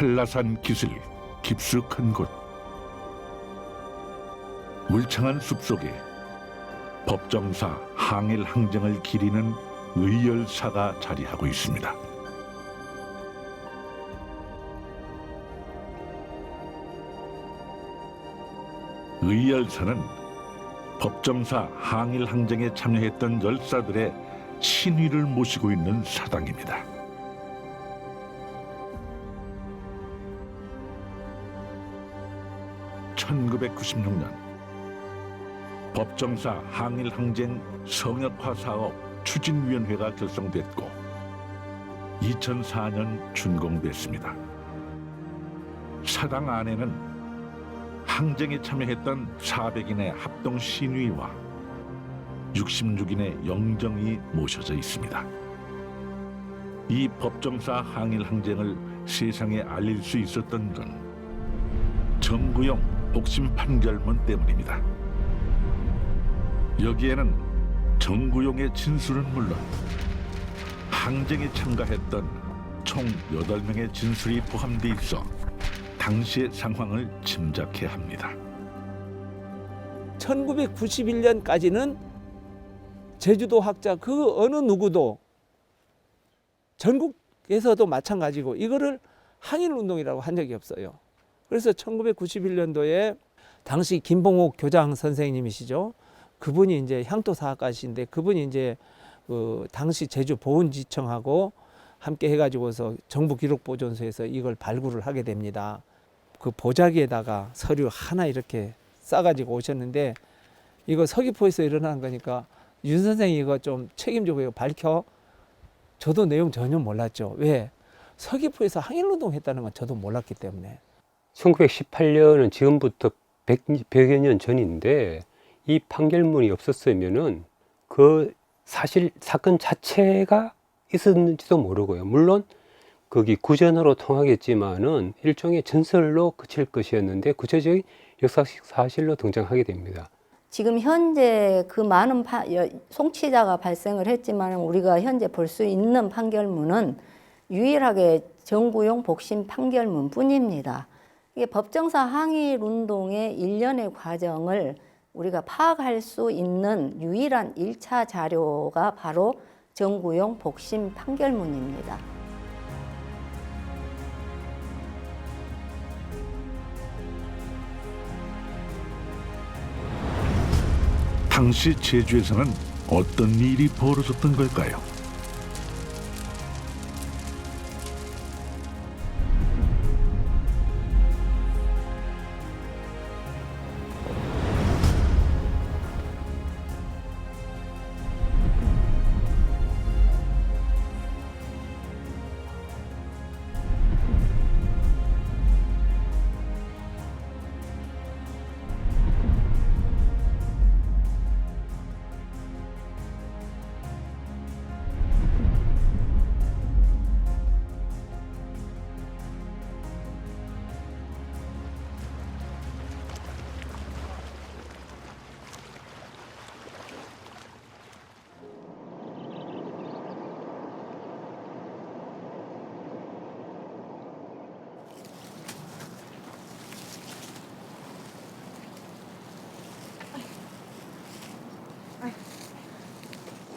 한라산 기슭 깊숙한 곳, 울창한 숲속에 법정사 항일항쟁을 기리는 의열사가 자리하고 있습니다. 의열사는 법정사 항일항쟁에 참여했던 열사들의 친위를 모시고 있는 사당입니다. (1996년) 법정사 항일항쟁 성역화 사업 추진위원회가 결성됐고 2004년 준공됐습니다. 사당 안에는 항쟁에 참여했던 400인의 합동 신위와 66인의 영정이 모셔져 있습니다. 이 법정사 항일항쟁을 세상에 알릴 수 있었던 건 정구용 복심 판결문 때문입니다. 여기에는 정구용의 진술은 물론 항쟁에 참가했던 총 8명의 진술이 포함돼 있어 당시의 상황을 짐작케 합니다. 1991년까지는 제주도 학자 그 어느 누구도 전국에서도 마찬가지고 이거를 항일운동이라고 한 적이 없어요. 그래서 1991년도에 당시 김봉옥 교장 선생님이시죠. 그분이 이제 향토사학가신데 그분이 이제 그 당시 제주 보훈지청하고 함께 해가지고서 정부기록보존소에서 이걸 발굴을 하게 됩니다. 그 보자기에다가 서류 하나 이렇게 싸가지고 오셨는데 이거 서귀포에서 일어난 거니까 윤 선생이 이거 좀 책임지고 이거 밝혀. 저도 내용 전혀 몰랐죠. 왜? 서귀포에서 항일운동 했다는 건 저도 몰랐기 때문에. 1918년은 지금부터 100여 년 전인데 이 판결문이 없었으면은 그 사건 자체가 있었는지도 모르고요. 물론 거기 구전으로 통하겠지만은 일종의 전설로 그칠 것이었는데 구체적인 역사적 사실로 등장하게 됩니다. 지금 현재 그 많은 송치자가 발생을 했지만 우리가 현재 볼 수 있는 판결문은 유일하게 정구용 복심 판결문 뿐입니다. 이게 법정사 항일운동의 일련의 과정을 우리가 파악할 수 있는 유일한 1차 자료가 바로 정구용 복심 판결문입니다. 당시 제주에서는 어떤 일이 벌어졌던 걸까요?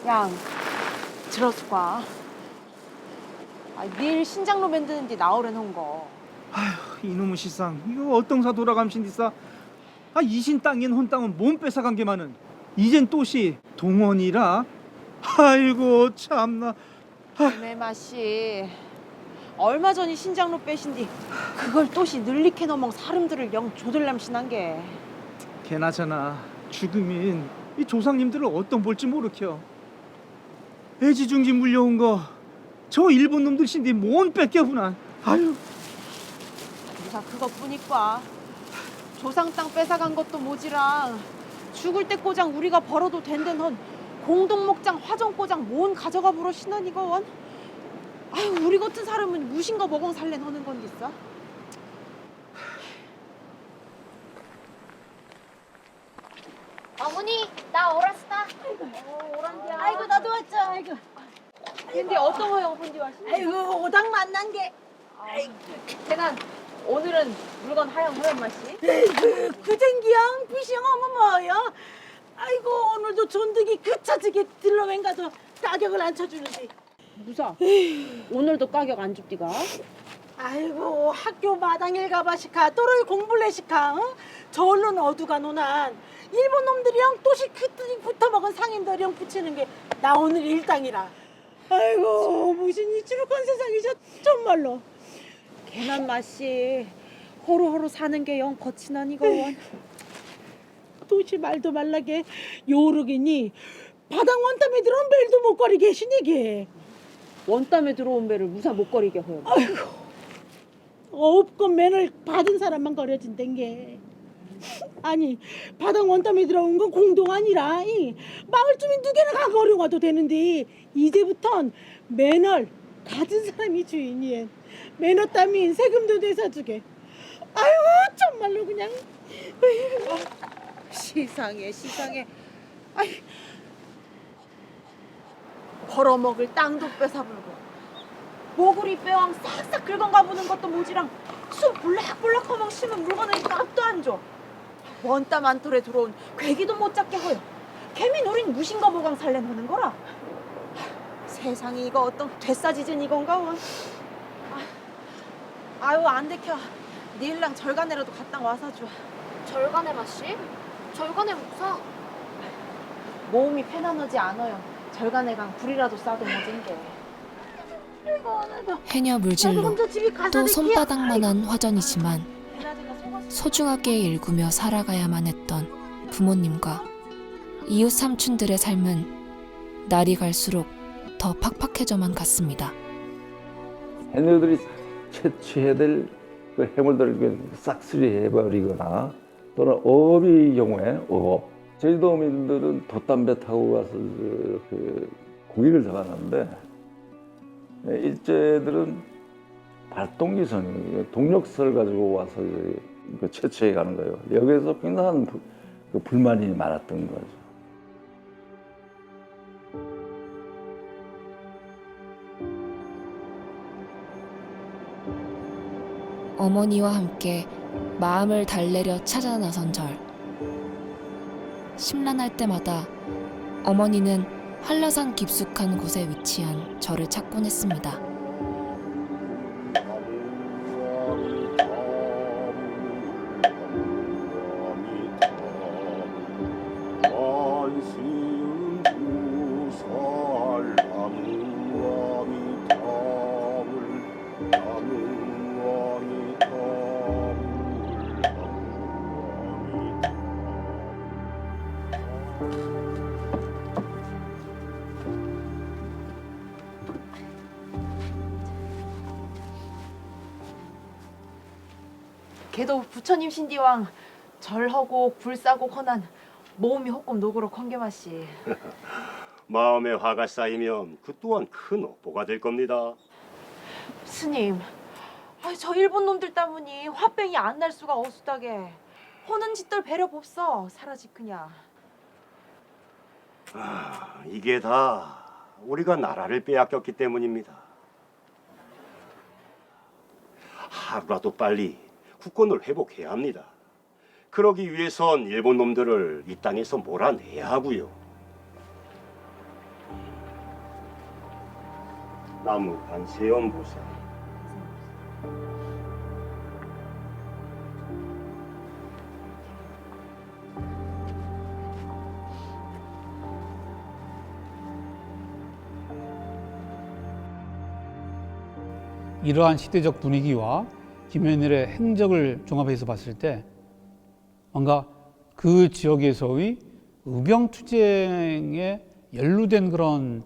양, 들어서 봐. 내일 신장로 만드는데 나오래 놓은 거. 아휴 이놈의 시상 이거 어떤사 돌아감신디싸. 이신 땅인 혼 땅은 몸 뺏어간 게 많은 이젠 또시 동원이라. 아이고 참나. 매마씨, 얼마 전이 신장로 빼신디 그걸 또시 늘리케 넘어 사람들을 영 조들남신한 게. 개나저나 죽으면 이 조상님들을 어떤 볼지 모르켜. 애지중지 물려온 거 저 일본 놈들 신디 뭔 뺏겨구나. 아유. 네가 그것뿐이까. 조상 땅 뺏어간 것도 모지랑 죽을 때 꼬장 우리가 벌어도 된덴 헌 공동목장 화정꼬장 뭔 가져가 부러 신난 이거 원. 아유 우리 같은 사람은 무신거 먹엉 살렌 하는 건디싸. 어머니, 나 오랐다. 오란디야. 아이고 나도 왔죠. 아이고. 근데 어떤 거요 본디 와시? 아이고 오당 만난 게. 대단 오늘은 물건 하영 허연맛이. 그쟁기양 비시양 어머머요. 아이고 오늘도 존득이 그차지게 들러맨가서 가격을 안 쳐주는데. 무사. 오늘도 가격 안 줍디가? 아이고 학교 마당일 가봐시카 또로이 공부를 해시카. 어? 저얼른 어두가 노난 일본 놈들이랑 또시 그뜨니 붙어먹은 상인들이랑 붙이는 게 나 오늘 일당이라. 아이고 무슨 이치로건 세상이셔 정말로. 개난 맛이 호로호로 사는 게 영 거친한 이건. 도시 말도 말라게 요르기니 바닥 원땀에 들어온 벨도 못 거리게 하시니게. 원땀에 들어온 배를 무사 못 거리게 허연. 없건 맨을 받은 사람만 거려진댄 게. 아니 바닥 원땀에 들어온 건 공동 아니라 이 마을 주민 두 개나 가고 어려워도 되는데 이제부턴 맨을 가진 사람이 주인이엔. 매너 따윈 세금도 내사주게. 아유 정말로 그냥. 시상해 시상해. 아이 벌어먹을 땅도 뺏어불고 모구리 빼왕 싹싹 긁어가 보는 것도 모지랑 숲 불락불락 허멍 심은 물건을 값도 안 줘. 원땀 한 톨에 들어온 괴기도 못 잡게 허여. 개미 노린 무신거 보강 살래노는 거라. 세상에 이거 어떤 되싸지진 이건가 원. 아유 안 데켜. 니일랑 절간에라도 갔다 와서 줘. 절간의 맛이? 절간의 무사? 모음이 패나너지 않아요. 절간에강 불이라도 싸도 모진 게. 해녀 물질로 또 손바닥만한 화전이지만 소중하게 일구며 살아가야만 했던 부모님과 이웃 삼촌들의 삶은 날이 갈수록 더 팍팍해져만 갔습니다. 해녀들이 채취해야 될 그 해물들을 싹쓸이해버리거나 또는 어업의 경우에 어업. 제주도민들은 돛담배 타고 가서 그 고기를 잡아놨는데 일제들은 발동기선, 동력설 가지고 와서 그 채취해 가는 거예요. 여기에서 굉장한 그 불만이 많았던 거죠. 어머니와 함께 마음을 달래려 찾아 나선 절. 심란할 때마다 어머니는 한라산 깊숙한 곳에 위치한 절을 찾곤 했습니다. 걔도 부처님 신디왕 절하고 불사고 허난 모음이 호꼼 노그로 컨게마씨. 마음에 화가 쌓이면 그 또한 큰 업보가 될 겁니다. 스님, 저 일본 놈들 때문에 화병이 안 날 수가 없수다게. 호는 짓들 배려 봅서 사라지 그냥. 이게 다 우리가 나라를 빼앗겼기 때문입니다. 하루라도 빨리 국권을 회복해야 합니다. 그러기 위해선 일본 놈들을 이 땅에서 몰아내야 하고요. 나무한 세연보살. 이러한 시대적 분위기와 김연일의 행적을 종합해서 봤을 때 뭔가 그 지역에서의 의병투쟁에 연루된 그런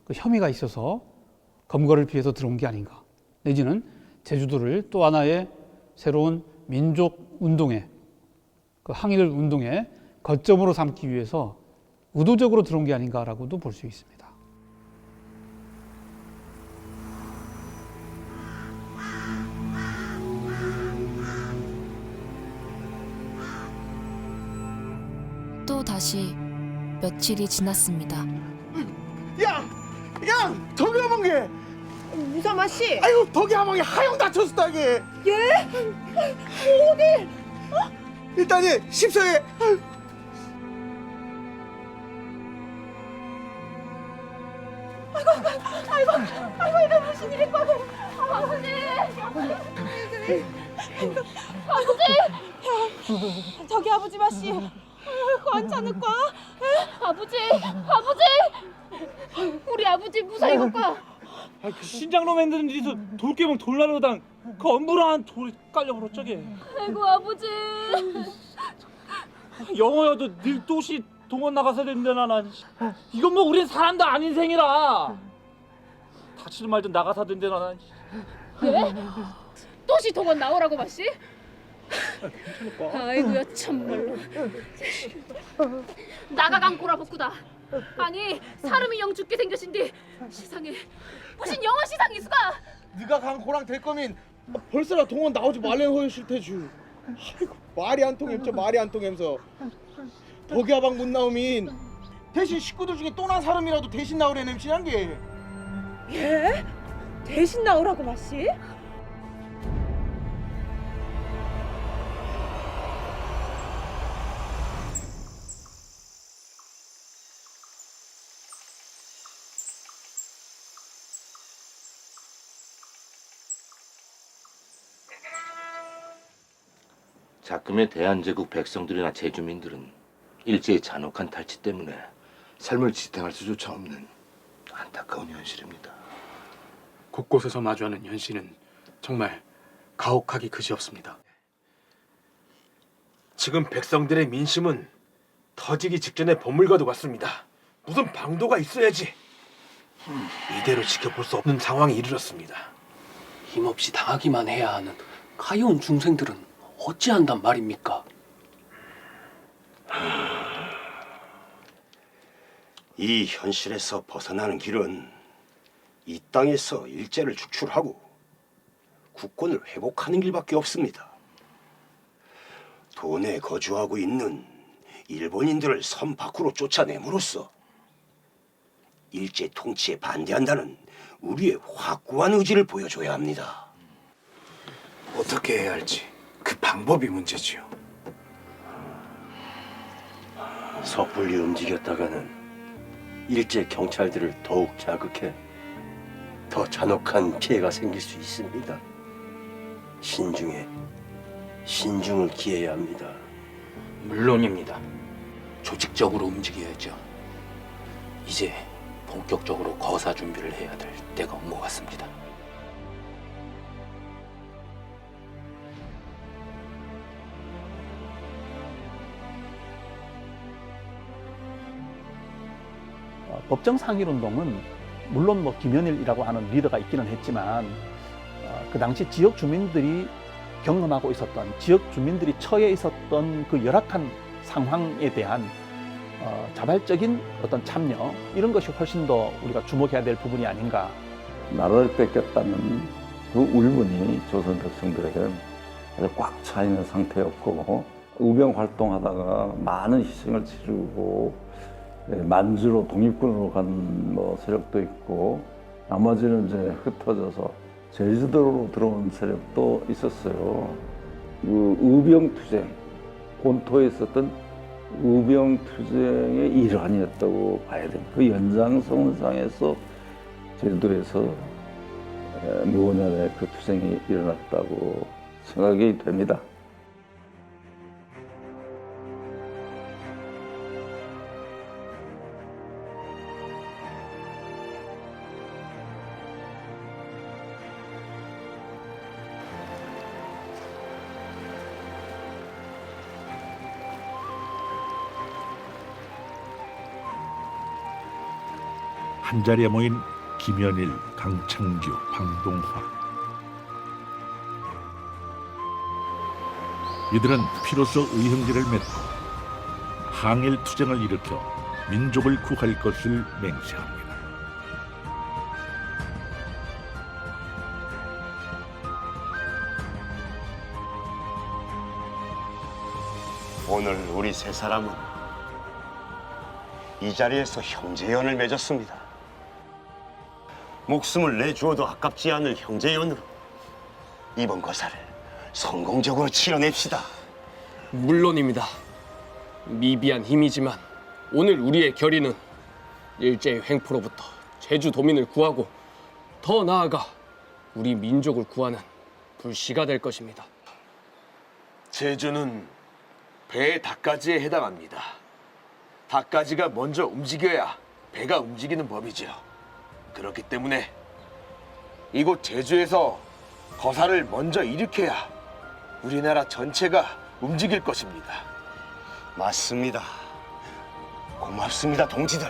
그 혐의가 있어서 검거를 피해서 들어온 게 아닌가, 내지는 제주도를 또 하나의 새로운 민족 운동의 그 항일 운동의 거점으로 삼기 위해서 의도적으로 들어온 게 아닌가라고도 볼 수 있습니다. 또 다시 며칠이 지났습니다. 양! 저기 어먼 게! 무사마 씨. 아이고 덕이하망이 하영 다쳤다게. 예? 어디? 일단 예 십서에. 아이고 이게 무슨 일일까? 아버지. 아버지. 저기 아버지 마씨. 괜찮을까? 아버지, 우리 아버지 무사히 갈까? 그 신장로 만드는 데서 돌개봉 돌나르당 그 엄불한 돌이 깔려버렸저게. 아이고 아버지. 영어여도 닐도시 동원 나가서 된다나 난. 이건 뭐 우린 사람도 아닌 생이라. 다치든 말든 나가서 된다나 난. 예? 또시 동원 나오라고 마씨? 괜찮을까? 아이고야 참말로. 나가간 꼬라볶구다. 아니 사람이 영 죽게 생겼신디 시상에 무슨 영화 시상이 있을까? 네가 간 고랑 될 거면 벌써라 동원 나오지 말래는 허여 싫대주. 아이고 말이 안 통했죠. 말이 안 통해서 덕야방 못 나오면 대신 식구들 중에 또 난 사람이라도 대신 나오래 냄새난 게. 예? 대신 나오라고 마씨? 작금의 대한제국 백성들이나 제주민들은 일제의 잔혹한 탈취 때문에 삶을 지탱할 수조차 없는 안타까운 현실입니다. 곳곳에서 마주하는 현실은 정말 가혹하기 그지없습니다. 지금 백성들의 민심은 터지기 직전의 버물과도 같습니다. 무슨 방도가 있어야지 이대로 지켜볼 수 없는 상황에 이르렀습니다. 힘없이 당하기만 해야 하는 가여운 중생들은 어찌한단 말입니까? 이 현실에서 벗어나는 길은 이 땅에서 일제를 축출하고 국권을 회복하는 길밖에 없습니다. 도내에 거주하고 있는 일본인들을 섬 밖으로 쫓아냄으로써 일제 통치에 반대한다는 우리의 확고한 의지를 보여줘야 합니다. 어떻게 해야 할지 그 방법이 문제지요. 섣불리 움직였다가는 일제 경찰들을 더욱 자극해 더 잔혹한 피해가 생길 수 있습니다. 신중을 기해야 합니다. 물론입니다. 조직적으로 움직여야죠. 이제 본격적으로 거사 준비를 해야 될 때가 온 것 같습니다. 법정 상일운동은 물론 뭐 김현일이라고 하는 리더가 있기는 했지만 그 당시 지역 주민들이 경험하고 있었던, 지역 주민들이 처해 있었던 그 열악한 상황에 대한 자발적인 어떤 참여, 이런 것이 훨씬 더 우리가 주목해야 될 부분이 아닌가. 나라를 뺏겼다는 그 울분이 조선 백성들에게는 아주 꽉 차 있는 상태였고, 의병 활동하다가 많은 희생을 치르고 만주로 독립군으로 간 뭐 세력도 있고, 나머지는 이제 흩어져서 제주도로 들어온 세력도 있었어요. 그 의병투쟁, 본토에 있었던 의병투쟁의 일환이었다고 봐야 됩니다. 그 연장선상에서 제주도에서 무원년에 그 투쟁이 일어났다고 생각이 됩니다. 한자리에 모인 김현일, 강창규, 방동화. 이들은 피로써 의형제를 맺고 항일 투쟁을 일으켜 민족을 구할 것을 맹세합니다. 오늘 우리 세 사람은 이 자리에서 형제연을 맺었습니다. 목숨을 내주어도 아깝지 않을 형제연으로 이번 거사를 성공적으로 치러냅시다. 물론입니다. 미비한 힘이지만 오늘 우리의 결의는 일제의 횡포로부터 제주 도민을 구하고 더 나아가 우리 민족을 구하는 불씨가 될 것입니다. 제주는 배의 닦아지에 해당합니다. 닦아지가 먼저 움직여야 배가 움직이는 법이지요. 그렇기 때문에 이곳 제주에서 거사를 먼저 일으켜야 우리나라 전체가 움직일 것입니다. 맞습니다. 고맙습니다, 동지들.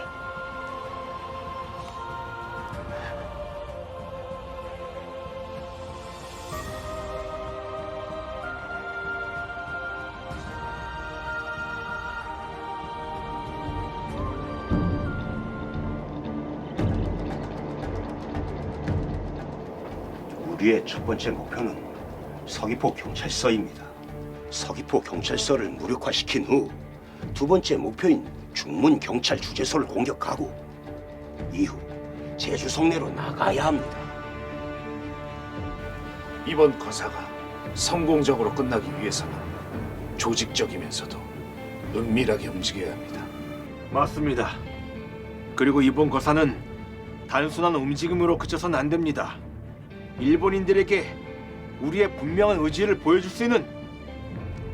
우리의 첫 번째 목표는 서귀포 경찰서입니다. 서귀포 경찰서를 무력화시킨 후 두 번째 목표인 중문 경찰 주재소를 공격하고 이후 제주 성내로 나가야 합니다. 이번 거사가 성공적으로 끝나기 위해서는 조직적이면서도 은밀하게 움직여야 합니다. 맞습니다. 그리고 이번 거사는 단순한 움직임으로 그쳐선 안 됩니다. 일본인들에게 우리의 분명한 의지를 보여줄 수 있는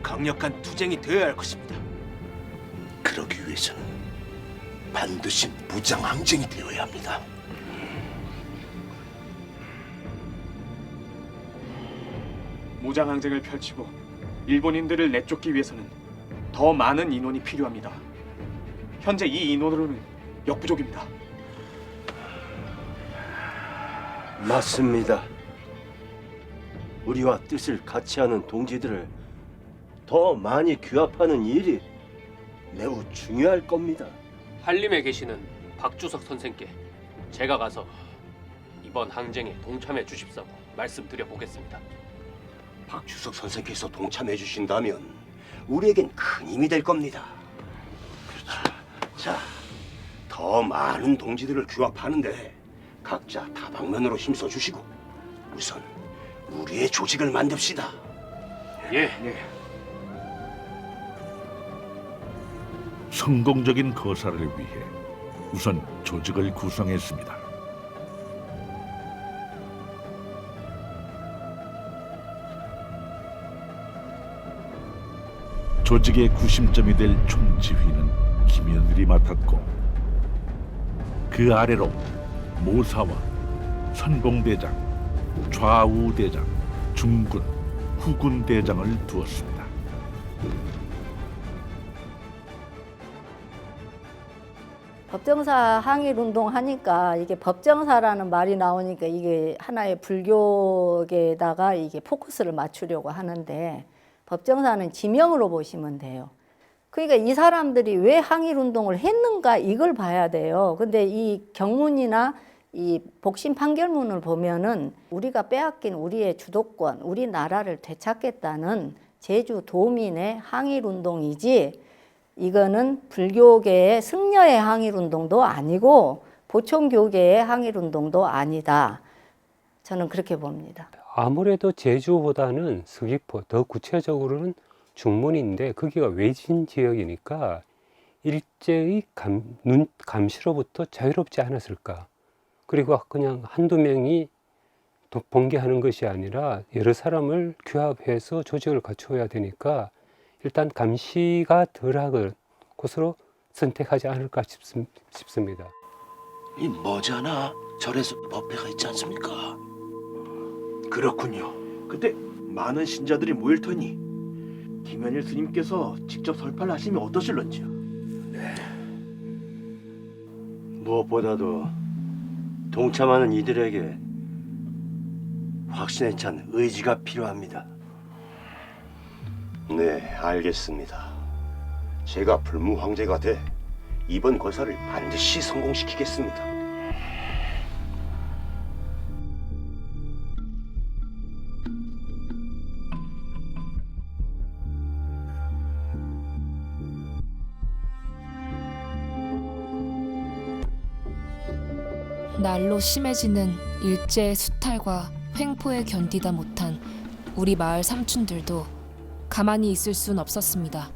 강력한 투쟁이 되어야 할 것입니다. 그러기 위해서는 반드시 무장항쟁이 되어야 합니다. 무장항쟁을 펼치고 일본인들을 내쫓기 위해서는 더 많은 인원이 필요합니다. 현재 이 인원으로는 역부족입니다. 맞습니다. 우리와 뜻을 같이 하는 동지들을 더 많이 규합하는 일이 매우 중요할 겁니다. 한림에 계시는 박주석 선생께 제가 가서 이번 항쟁에 동참해 주십사고 말씀드려 보겠습니다. 박주석 선생께서 동참해 주신다면 우리에겐 큰 힘이 될 겁니다. 자, 더 많은 동지들을 규합하는데 각자 다방면으로 힘써주시고 우선 우리의 조직을 만듭시다. 예. 성공적인 거사를 위해 우선 조직을 구성했습니다. 조직의 구심점이 될 총지휘는 김현일이 맡았고 그 아래로 모사와 선봉대장, 좌우대장, 중군, 후군대장을 두었습니다. 법정사 항일운동 하니까 이게 법정사라는 말이 나오니까 이게 하나의 불교계에다가 이게 포커스를 맞추려고 하는데 법정사는 지명으로 보시면 돼요. 그러니까 이 사람들이 왜 항일운동을 했는가 이걸 봐야 돼요. 근데 이 경문이나 이 복심 판결문을 보면은 우리가 빼앗긴 우리의 주도권, 우리나라를 되찾겠다는 제주 도민의 항일운동이지 이거는 불교계의 승려의 항일운동도 아니고 보충교계의 항일운동도 아니다. 저는 그렇게 봅니다. 아무래도 제주보다는 서귀포, 더 구체적으로는 중문인데 거기가 외진 지역이니까 일제의 감시로부터 자유롭지 않았을까. 그리고 그냥 한두 명이 번개하는 것이 아니라 여러 사람을 규합해서 조직을 갖추어야 되니까 일단 감시가 덜한 곳으로 선택하지 않을까 싶습니다. 이 머지않아 절에서 법회가 있지 않습니까? 그렇군요. 그때 많은 신자들이 모일 터니 김현일 스님께서 직접 설파를 하시면 어떠실런지요? 네. 무엇보다도 동참하는 이들에게 확신에 찬 의지가 필요합니다. 네, 알겠습니다. 제가 불무황제가 돼 이번 거사를 반드시 성공시키겠습니다. 날로 심해지는 일제의 수탈과 횡포에 견디다 못한 우리 마을 삼촌들도 가만히 있을 순 없었습니다.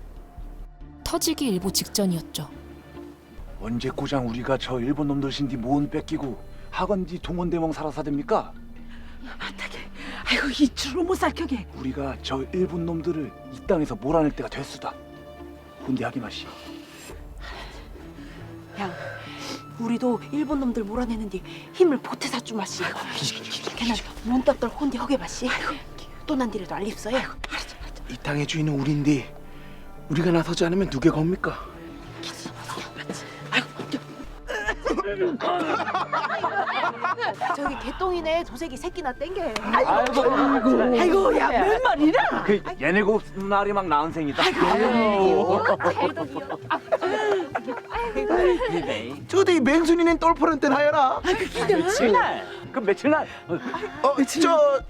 터지기 일보 직전이었죠. 언제 고장 우리가 저 일본 놈들신디 모은 뺏기고 학원디 동원대멍 살아사 됩니까? 아이고 이추로 못 살켜게. 우리가 저 일본 놈들을 이 땅에서 몰아낼 때가 됐수다. 혼대하기 마시. 야, 우리도 일본 놈들 몰아내는데 힘을 보태사 주 마시. 걔는 몬떡들 혼디 허게 마시. 또 난디라도 알립어요. 이 땅의 주인은 우리인데 우리가 나서지 않으면 누가 겁니까? 저기 개똥이네 도색이 새끼나 땡겨. 아이고, 야, 몇 마리나? 그 얘네 곱날이 막 나은 생이다. 저기 맹순이는 똘퍼런 땐 하여라. 며칠 날? 그 며칠 날? 저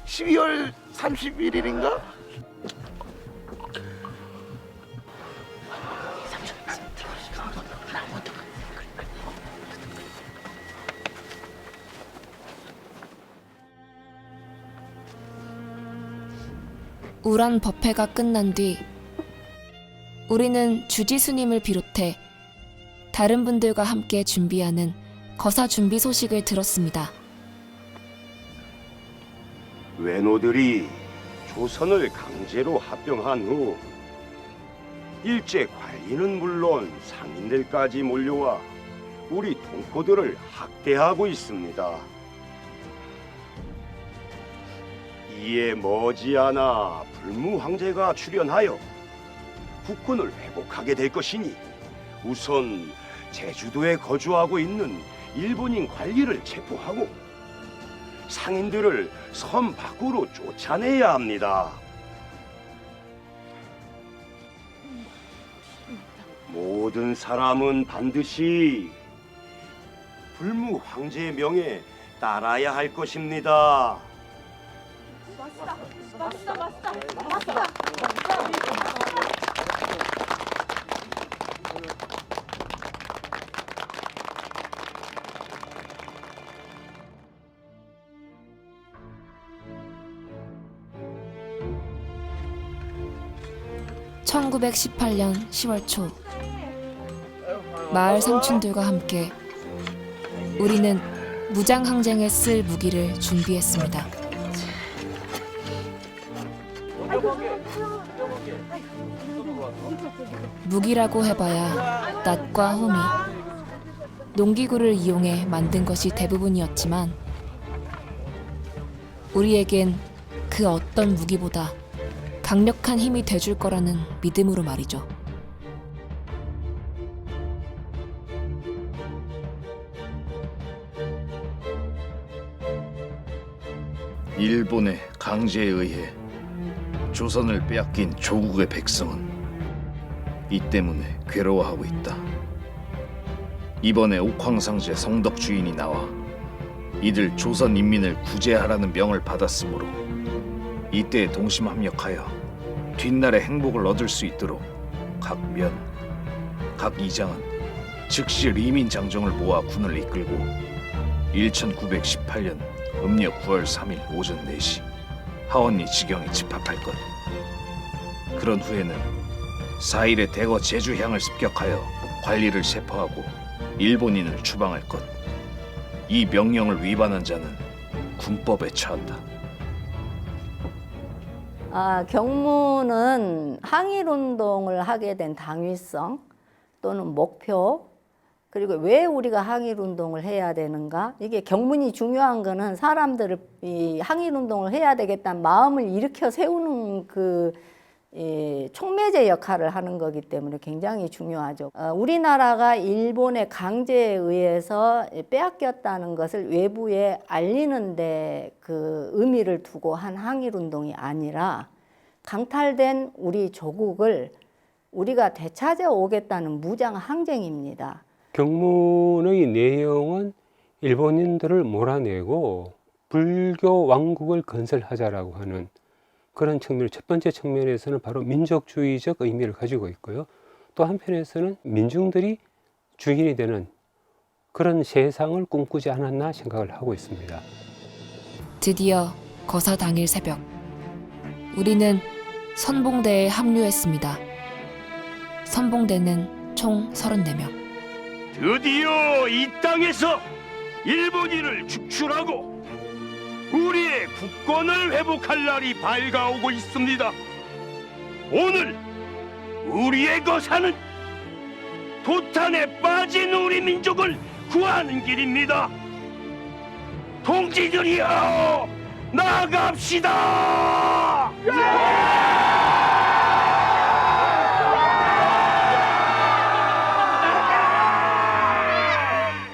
12월 31일인가? 우란 법회가 끝난 뒤 우리는 주지스님을 비롯해 다른 분들과 함께 준비하는 거사 준비 소식을 들었습니다. 외노들이 조선을 강제로 합병한 후 일제 관리는 물론 상인들까지 몰려와 우리 동포들을 학대하고 있습니다. 이에 머지않아 불무 황제가 출현하여 국군을 회복하게 될 것이니 우선 제주도에 거주하고 있는 일본인 관리를 체포하고 상인들을 섬 밖으로 쫓아내야 합니다. 모든 사람은 반드시 불무 황제의 명에 따라야 할 것입니다. 맞다. (1918년 10월) 초 마을 삼촌들과 함께 우리는 무장항쟁에 쓸 무기를 준비했습니다. 무기라고 해봐야 낫과 호미, 농기구를 이용해 만든 것이 대부분이었지만 우리에겐 그 어떤 무기보다 강력한 힘이 돼줄 거라는 믿음으로 말이죠. 일본의 강제에 의해 조선을 빼앗긴 조국의 백성은 이 때문에 괴로워하고 있다. 이번에 옥황상제 성덕 주인이 나와 이들 조선 인민을 구제하라는 명을 받았으므로 이때에 동심합력하여 뒷날의 행복을 얻을 수 있도록 각 면, 각 이장은 즉시 리민 장정을 모아 군을 이끌고 1918년 음력 9월 3일 오전 4시 하원리 지경에 집합할 것. 그런 후에는 4일에 대거 제주향을 습격하여 관리를 체포하고 일본인을 추방할 것. 이 명령을 위반한 자는 군법에 처한다. 경무는 항일운동을 하게 된 당위성 또는 목표, 그리고 왜 우리가 항일운동을 해야 되는가? 이게 경문이 중요한 거는 사람들을 이 항일운동을 해야 되겠다는 마음을 일으켜 세우는 그 촉매제 역할을 하는 거기 때문에 굉장히 중요하죠. 우리나라가 일본의 강제에 의해서 빼앗겼다는 것을 외부에 알리는데 그 의미를 두고 한 항일운동이 아니라 강탈된 우리 조국을 우리가 되찾아 오겠다는 무장항쟁입니다. 경문의 내용은 일본인들을 몰아내고 불교 왕국을 건설하자라고 하는 그런 측면, 첫 번째 측면에서는 바로 민족주의적 의미를 가지고 있고요. 또 한편에서는 민중들이 주인이 되는 그런 세상을 꿈꾸지 않았나 생각을 하고 있습니다. 드디어 거사 당일 새벽, 우리는 선봉대에 합류했습니다. 선봉대는 총 34명. 드디어 이 땅에서 일본인을 축출하고 우리의 국권을 회복할 날이 밝아오고 있습니다. 오늘 우리의 거사는 도탄에 빠진 우리 민족을 구하는 길입니다. 동지들이여, 나갑시다!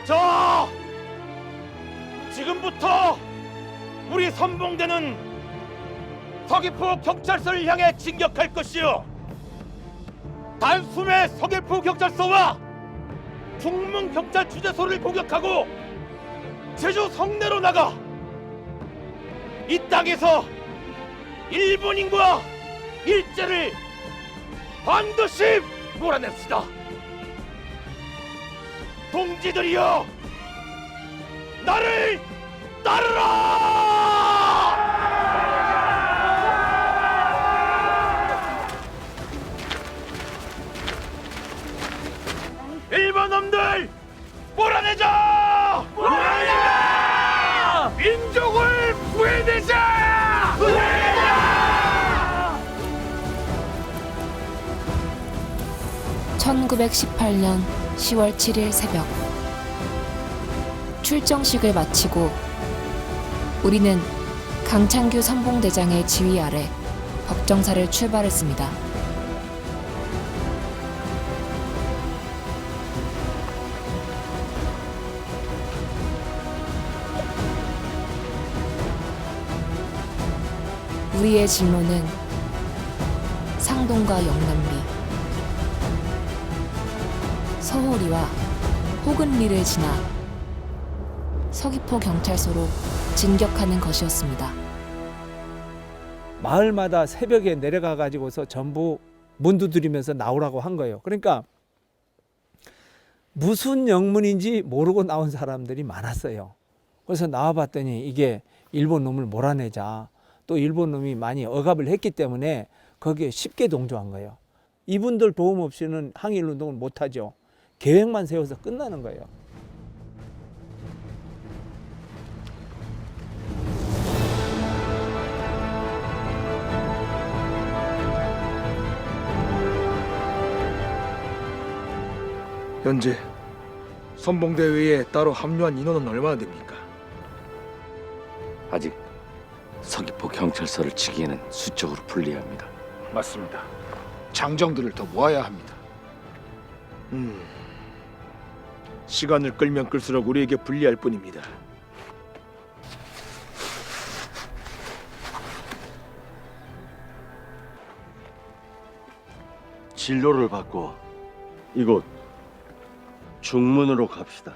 자, 지금부터 우리 선봉대는 서귀포 경찰서를 향해 진격할 것이요, 단숨에 서귀포 경찰서와 중문 경찰 주재소를 공격하고 제주 성내로 나가 이 땅에서 일본인과 일제를 반드시 몰아냅시다. 동지들이여, 나를 따르라! 일본 놈들 몰아내자! 몰아내자! 민족을 구해내자! 구해내자! 1918년 10월 7일 새벽, 출정식을 마치고 우리는 강창규 선봉대장의 지휘 아래 법정사를 출발했습니다. 우리의 진로는 상동과 영남리, 서호리와 호근리를 지나 서귀포 경찰서로 진격하는 것이었습니다. 마을마다 새벽에 내려가 가지고서 전부 문 두드리면서 나오라고 한 거예요. 그러니까 무슨 영문인지 모르고 나온 사람들이 많았어요. 그래서 나와봤더니 이게 일본 놈을 몰아내자, 또 일본 놈이 많이 억압을 했기 때문에 거기에 쉽게 동조한 거예요. 이분들 도움 없이는 항일운동을 못하죠. 계획만 세워서 끝나는 거예요. 현재 선봉대회에 따로 합류한 인원은 얼마나 됩니까? 아직 서귀포 경찰서를 치기에는 수적으로 불리합니다. 맞습니다. 장정들을 더 모아야 합니다. 시간을 끌면 끌수록 우리에게 불리할 뿐입니다. 진로를 바꿔 이곳 중문으로 갑시다.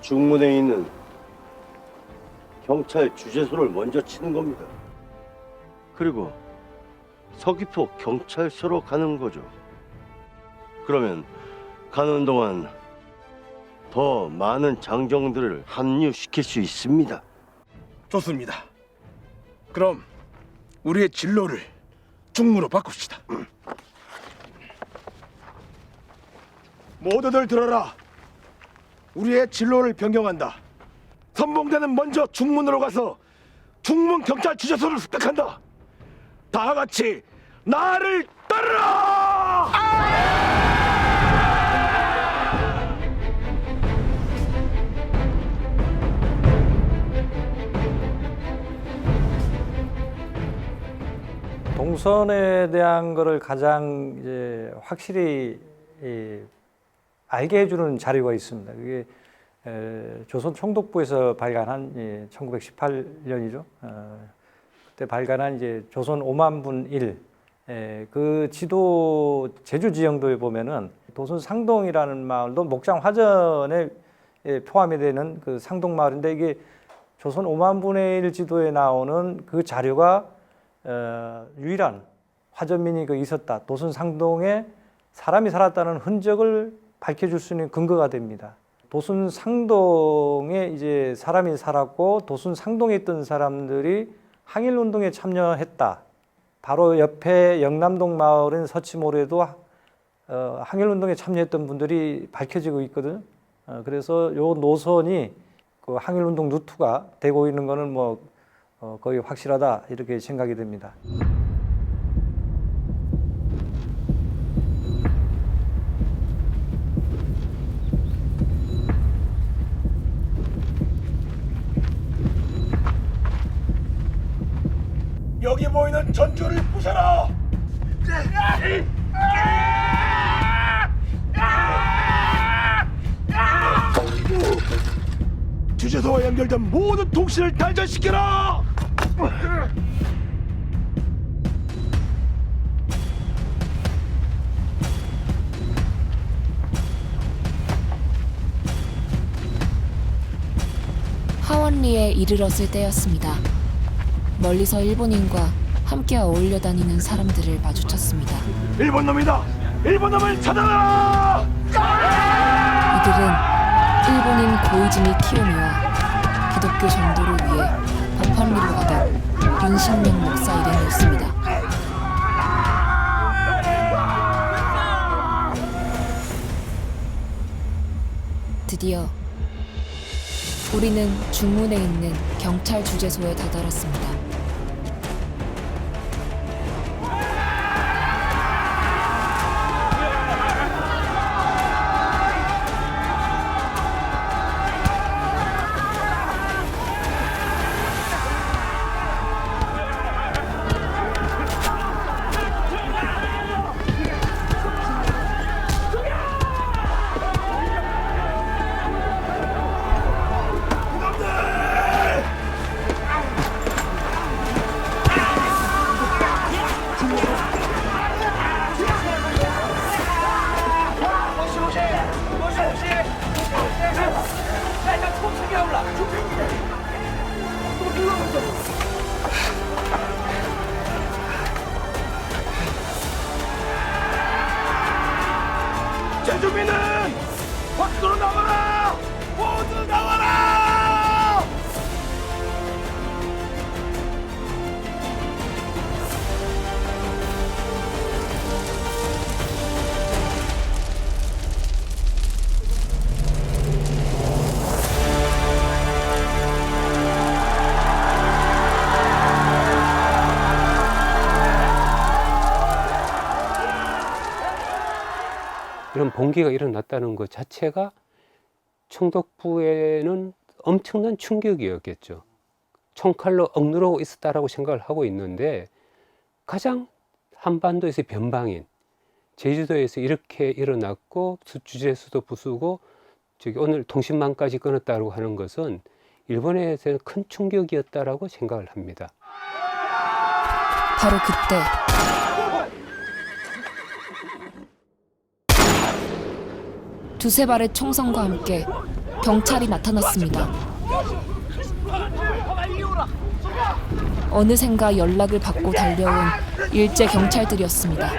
중문에 있는 경찰 주재소를 먼저 치는 겁니다. 그리고 서귀포 경찰서로 가는 거죠. 그러면 가는 동안 더 많은 장정들을 합류시킬 수 있습니다. 좋습니다. 그럼 우리의 진로를 중무로 바꿉시다. 모두들 들어라. 우리의 진로를 변경한다. 선봉대는 먼저 중문으로 가서 중문 경찰 주재소를 습격한다. 다 같이 나를 따르라! 동선에 대한 거를 가장 이제 확실히 알게 해주는 자료가 있습니다. 그게 조선 총독부에서 발간한 1918년이죠. 그때 발간한 이제 조선 5만분 1. 그 지도 제주 지형도에 보면은 도선 상동이라는 마을도 목장 화전에 포함이 되는 그 상동 마을인데, 이게 조선 5만분의 1 지도에 나오는 그 자료가 유일한 화전민이 있었다, 도선 상동에 사람이 살았다는 흔적을 밝혀줄 수 있는 근거가 됩니다. 도순 상동에 이제 사람이 살았고 도순 상동에 있던 사람들이 항일 운동에 참여했다. 바로 옆에 영남동 마을인 서치모래도 항일 운동에 참여했던 분들이 밝혀지고 있거든. 그래서 요 노선이 그 항일 운동 루트가 되고 있는 거는 뭐 거의 확실하다 이렇게 생각이 됩니다. 여기 모이는 전주를 부셔라! 주제소와 연결된 모든 통신을 단절시켜라! 하원리에 이르렀을 때였습니다. 멀리서 일본인과 함께 어울려 다니는 사람들을 마주쳤습니다. 일본 놈이다! 일본 놈을 찾아라! 이들은 일본인 고이즈미 키요미와 기독교 전도를 위해 법한리로 가던 윤신명 목사 일행이었습니다. 드디어 우리는 중문에 있는 경찰 주재소에 다다랐습니다. 제주민은 밖으로 나와라! 모두 나와라! 이런 봉기가 일어났다는 것 자체가 총독부에는 엄청난 충격이었겠죠. 총칼로 억누르고 있었다라고 생각을 하고 있는데 가장 한반도에서 변방인 제주도에서 이렇게 일어났고 주재소도 부수고 저기 오늘 통신망까지 끊었다고 하는 것은 일본에서는 큰 충격이었다라고 생각을 합니다. 바로 그때 두세 발의 총성과 함께 경찰이 나타났습니다. 어느샌가 연락을 받고 달려온 일제 경찰들이었습니다.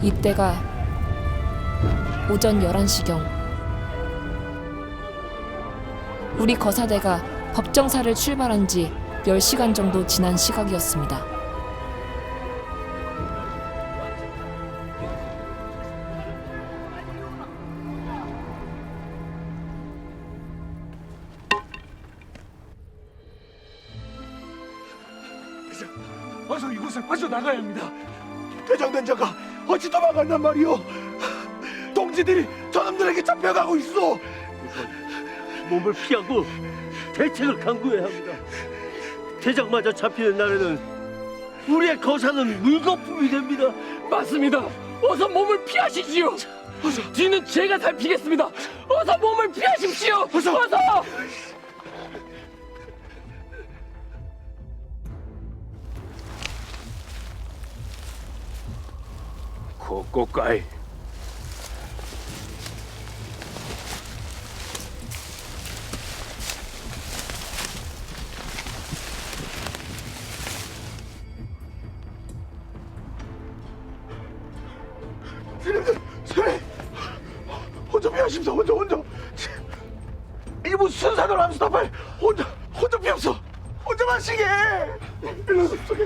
이때가 오전 11시경 우리 거사대가 법정사를 출발한 지 10시간 정도 지난 시각이었습니다. 어서 이곳을 빠져나가야 합니다. 대장된 자가 어찌 도망간단 말이오? 동지들이 저놈들에게 잡혀가고 있어. 몸을 피하고 대책을 강구해야 합니다. 대장마저 잡히는 날에는 우리의 거사는 물거품이 됩니다. 맞습니다. 어서 몸을 피하십시오. 뒤는 제가 살피겠습니다. 어서 몸을 피하십시오. 어서. 고꼬까이 마십시오. 혼자. 이게 무슨 순삭을 하면서 빨리 혼자 피웠어. 혼자 마시게. 일로 오십시오.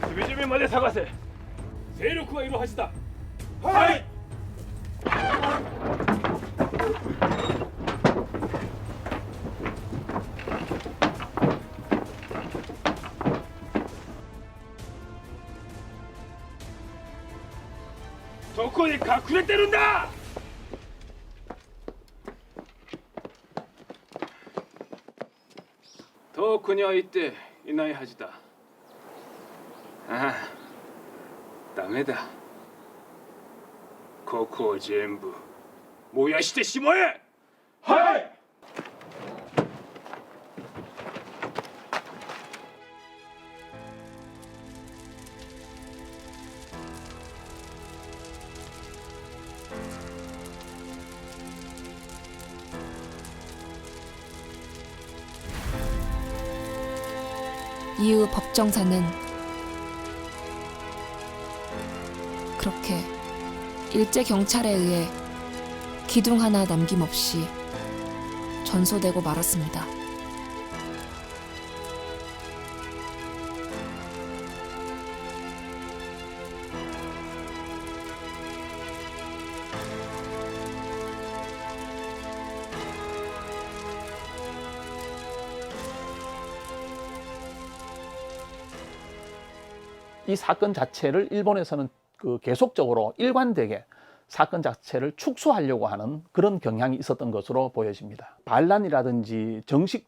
주민주민 만에 사과세. 세력화가 이루어하시다. 하이. 조건이 가쿠에 때린다. 더 그녀 이때 이 나이 하지다. 아, 다메다. 코코 전부 모야시대 시모에. 하이. 이후 법정사는 그렇게 일제 경찰에 의해 기둥 하나 남김없이 전소되고 말았습니다. 이 사건 자체를 일본에서는 계속적으로 일관되게 사건 자체를 축소하려고 하는 그런 경향이 있었던 것으로 보여집니다. 반란이라든지 정식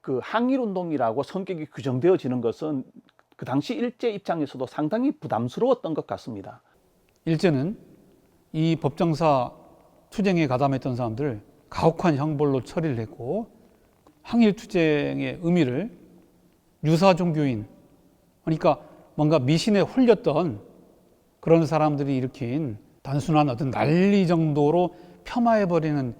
항일운동이라고 성격이 규정되어지는 것은 그 당시 일제 입장에서도 상당히 부담스러웠던 것 같습니다. 일제는 이 법정사 투쟁에 가담했던 사람들을 가혹한 형벌로 처리를 했고, 항일투쟁의 의미를 유사종교인, 그러니까 뭔가 미신에 홀렸던 그런 사람들이 일으킨 단순한 어떤 난리 정도로 폄하해버리는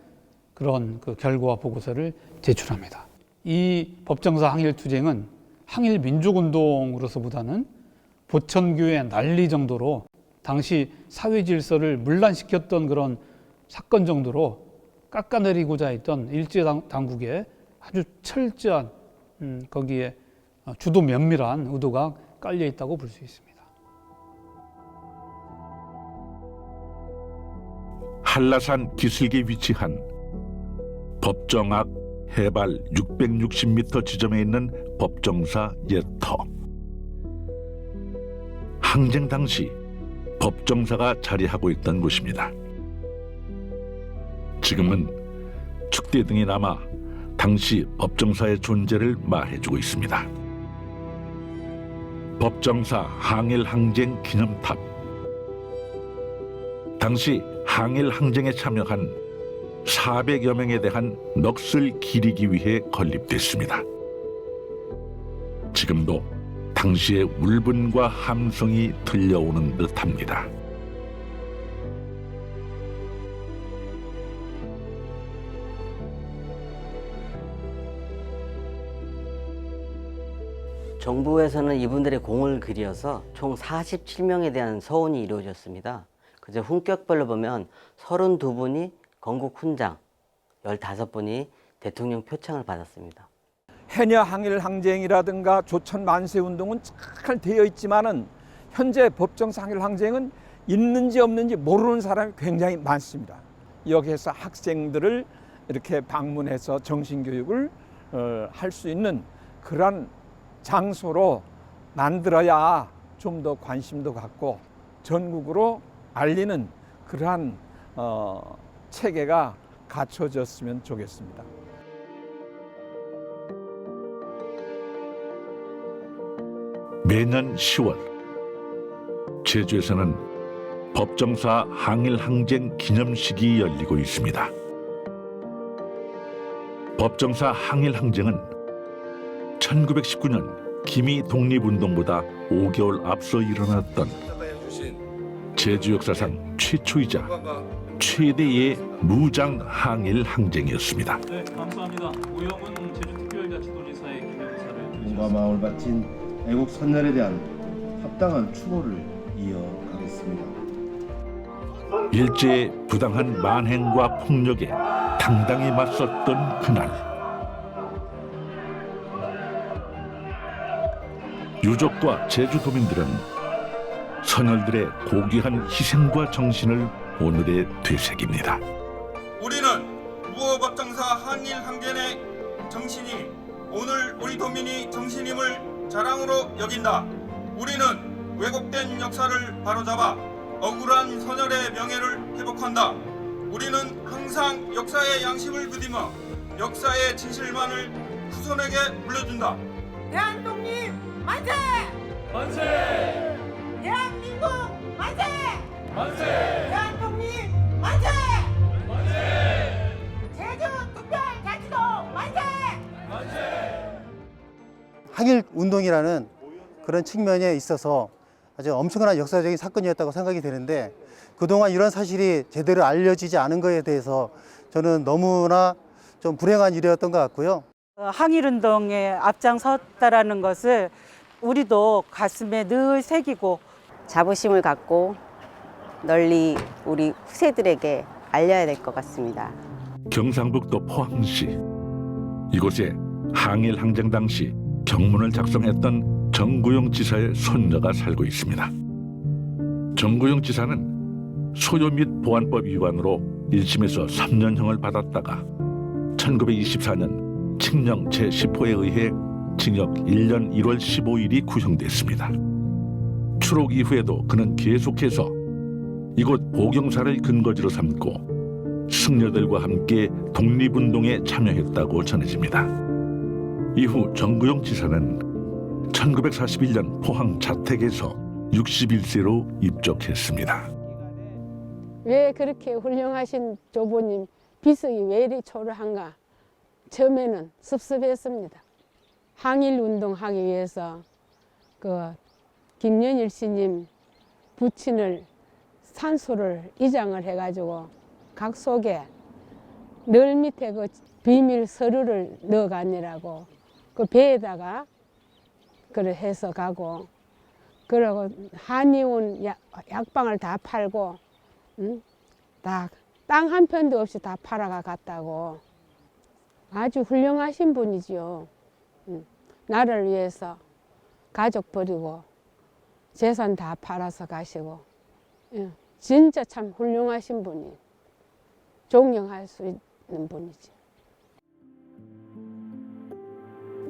그런 결과 보고서를 제출합니다. 이 법정사 항일투쟁은 항일민족운동으로서보다는 보천교의 난리 정도로 당시 사회 질서를 문란시켰던 그런 사건 정도로 깎아내리고자 했던 일제 당국의 아주 철저한 거기에 주도 면밀한 의도가 깔려 있다고 볼 수 있습니다. 한라산 기슭에 위치한 법정 앞 해발 660m 지점에 있는 법정사 옛터. 항쟁 당시 법정사가 자리하고 있던 곳입니다. 지금은 축대 등이 남아 당시 법정사의 존재를 말해주고 있습니다. 법정사 항일항쟁 기념탑. 당시 항일항쟁에 참여한 400여 명에 대한 넋을 기리기 위해 건립됐습니다. 지금도 당시의 울분과 함성이 들려오는 듯합니다. 정부에서는 이분들의 공을 그려서 총 47명에 대한 서원이 이루어졌습니다. 그저 훈격별로 보면 32분이 건국 훈장, 15분이 대통령 표창을 받았습니다. 해녀 항일 항쟁이라든가 조천 만세 운동은 잘 되어 있지만은 현재 법정사 항일 항쟁은 있는지 없는지 모르는 사람이 굉장히 많습니다. 여기에서 학생들을 이렇게 방문해서 정신교육을 할 수 있는 그런 장소로 만들어야 좀 더 관심도 갖고 전국으로 알리는 그러한 체계가 갖춰졌으면 좋겠습니다. 매년 10월 제주에서는 법정사 항일항쟁 기념식이 열리고 있습니다. 법정사 항일항쟁은 1919년 기미 독립운동보다 5개월 앞서 일어났던 제주 역사상 최초이자 최대의 무장 항일 항쟁이었습니다. 네, 감사합니다. 오영훈 제주특별자치도지사의 기념사를 당신과 마음을 바친 애국 선열에 대한 합당한 추모를 이어가겠습니다. 일제의 부당한 만행과 폭력에 당당히 맞섰던 그날, 유족과 제주도민들은 선열들의 고귀한 희생과 정신을 오늘에 되새깁니다. 우리는 무어법정사 항일 항쟁의 정신이 오늘 우리 도민이 정신임을 자랑으로 여긴다. 우리는 왜곡된 역사를 바로잡아 억울한 선열의 명예를 회복한다. 우리는 항상 역사의 양심을 부디며 역사의 진실만을 후손에게 물려준다. 대한독립 만세! 만세! 대한민국 만세! 만세! 대한독립 만세! 만세! 제주특별자치도 만세! 만세! 항일 운동이라는 그런 측면에 있어서 아주 엄청난 역사적인 사건이었다고 생각이 되는데, 그동안 이런 사실이 제대로 알려지지 않은 것에 대해서 저는 너무나 좀 불행한 일이었던 것 같고요. 항일운동에 앞장섰다라는 것을 우리도 가슴에 늘 새기고 자부심을 갖고 널리 우리 후세들에게 알려야 될 것 같습니다. 경상북도 포항시, 이곳에 항일 항쟁 당시 경문을 작성했던 정구용 지사의 손녀가 살고 있습니다. 정구용 지사는 소요 및 보안법 위반으로 1심에서 3년형을 받았다가 1924년 칙령 제10호에 의해 징역 1년 1월 15일이 구형됐습니다. 추록 이후에도 그는 계속해서 이곳 보경사를 근거지로 삼고 승려들과 함께 독립운동에 참여했다고 전해집니다. 이후 정구용 지사는 1941년 포항 자택에서 61세로 입적했습니다. 왜 그렇게 훌륭하신 조보님 비석이 왜 이리 초라한가? 처음에는 섭섭했습니다. 항일 운동하기 위해서 그 김연일 스님 부친을 산소를 이장을 해가지고 각 속에 늘 밑에 그 비밀 서류를 넣어가니라고 그 배에다가 그래 해서 가고, 그러고 한의원 약방을 다 팔고, 다 땅 한 편도 없이 다 팔아가 갔다고. 아주 훌륭하신 분이죠. 나를 위해서 가족 버리고 재산 다 팔아서 가시고, 진짜 참 훌륭하신 분이, 존경할 수 있는 분이지.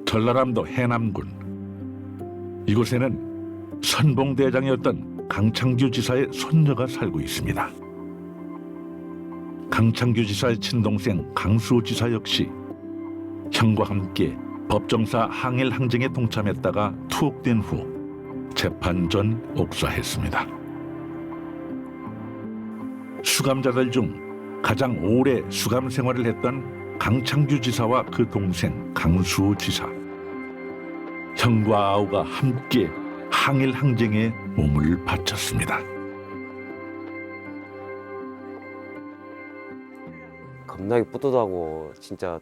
전라남도 해남군, 이곳에는 선봉대장이었던 강창규 지사의 손녀가 살고 있습니다. 강창규 지사의 친동생 강수호 지사 역시 형과 함께 법정사 항일 항쟁에 동참했다가 투옥된 후 재판 전 옥사했습니다. 수감자들 중 가장 오래 수감 생활을 했던 강창규 지사와 그 동생 강수호 지사, 형과 아우가 함께 항일 항쟁에 몸을 바쳤습니다. 겁나게 뿌듯하고 진짜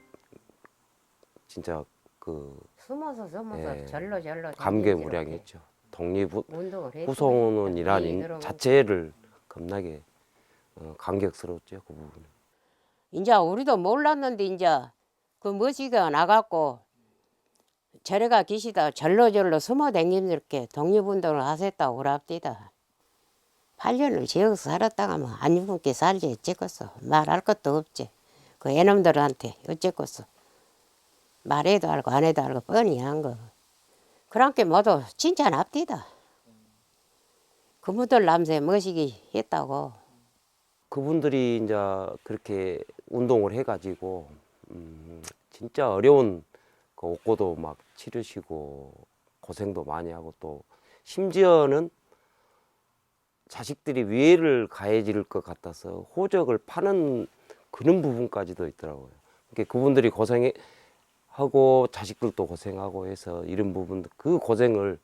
그 숨어서 예, 절로 감개무량했죠. 운동을 했죠. 후손이라는 네, 자체를 겁나게 감격스러웠죠, 그 부분은. 이제 우리도 몰랐는데 이제 그 머지가 나갔고 절에가 계시다 절로 숨어 댕기면서 독립운동을 하셨다고 그럽디다. 8년을 지역에서 살았다가 뭐 안 죽게 살지 어쨌겠어. 말할 것도 없지. 그 애놈들한테 어쨌겠어. 말해도 알고 안 해도 알고 뻔히 한 거. 그렇게 모두 진짜 납디다. 그분들 남새 멋이기 했다고. 그분들이 이제 그렇게 운동을 해가지고 진짜 어려운 그 옥고도 막 치르시고 고생도 많이 하고, 또 심지어는 자식들이 위해를 가해질 것 같아서 호적을 파는 그런 부분까지도 있더라고요. 그러니까 그분들이 고생하고 자식들도 고생하고 해서 이런 부분, 그 고생을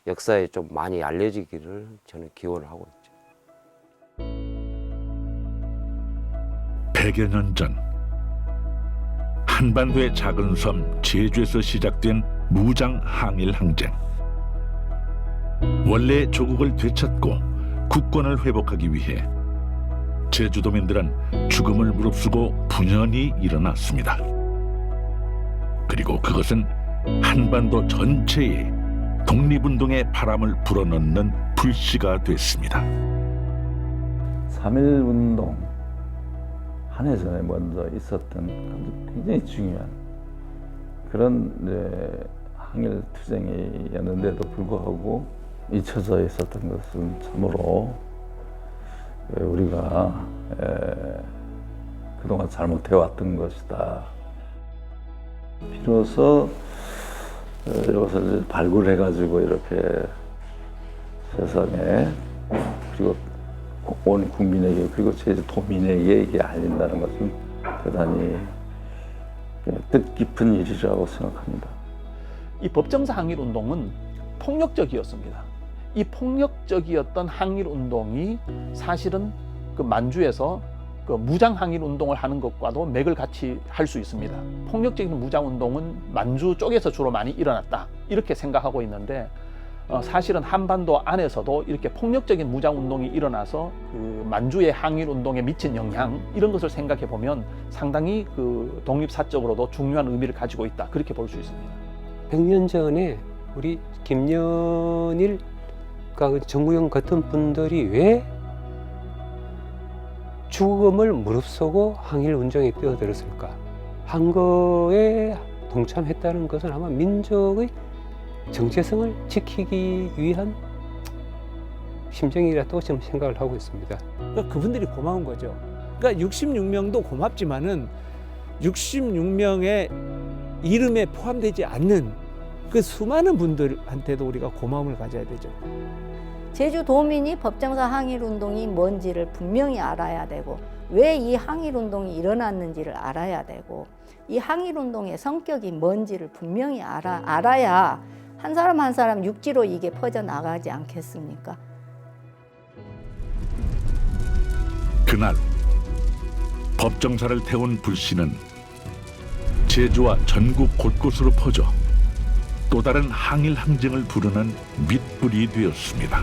역사에 좀 많이 알려지기를 저는 기원을 하고 있죠. 100여 년 전 한반도의 작은 섬 제주에서 시작된 무장 항일 항쟁. 원래 조국을 되찾고 국권을 회복하기 위해 제주도민들은 죽음을 무릅쓰고 분연히 일어났습니다. 그리고 그것은 한반도 전체에 독립운동의 바람을 불어넣는 불씨가 됐습니다. 3.1운동 한 해 전에 먼저 있었던 굉장히 중요한 그런 항일 투쟁이었는데도 불구하고 잊혀져 있었던 것은 참으로 우리가 그동안 잘못해왔던 것이다. 비로소 이것을 발굴해가지고 이렇게 세상에 그리고 온 국민에게 그리고 제주도민에게 이게 알린다는 것은 대단히 뜻깊은 일이라고 생각합니다. 이 법정사 항일운동은 폭력적이었습니다. 이 폭력적이었던 항일운동이 사실은 그 만주에서 그 무장 항일운동을 하는 것과도 맥을 같이 할 수 있습니다. 폭력적인 무장운동은 만주 쪽에서 주로 많이 일어났다 이렇게 생각하고 있는데 사실은 한반도 안에서도 이렇게 폭력적인 무장운동이 일어나서 그 만주의 항일운동에 미친 영향 이런 것을 생각해 보면 상당히 그 독립사적으로도 중요한 의미를 가지고 있다 그렇게 볼 수 있습니다. 100년 전에 우리 김연일 정구영 같은 분들이 왜 죽음을 무릅쓰고 항일운동에 뛰어들었을까? 항거에 동참했다는 것은 아마 민족의 정체성을 지키기 위한 심정이라고 지금 생각을 하고 있습니다. 그러니까 그분들이 고마운 거죠. 그러니까 66명도 고맙지만은 66명의 이름에 포함되지 않는 그 수많은 분들한테도 우리가 고마움을 가져야 되죠. 제주도민이 법정사 항일운동이 뭔지를 분명히 알아야 되고 왜 이 항일운동이 일어났는지를 알아야 되고 이 항일운동의 성격이 뭔지를 분명히 알아야 한 사람 한 사람 육지로 이게 퍼져나가지 않겠습니까? 그날 법정사를 태운 불씨는 제주와 전국 곳곳으로 퍼져 또 다른 항일 항쟁을 부르는 밑불이 되었습니다.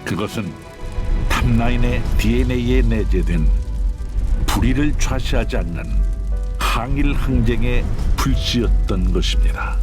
그것은 탑라인의 DNA에 내재된 불의를 좌시하지 않는 항일 항쟁의 불씨였던 것입니다.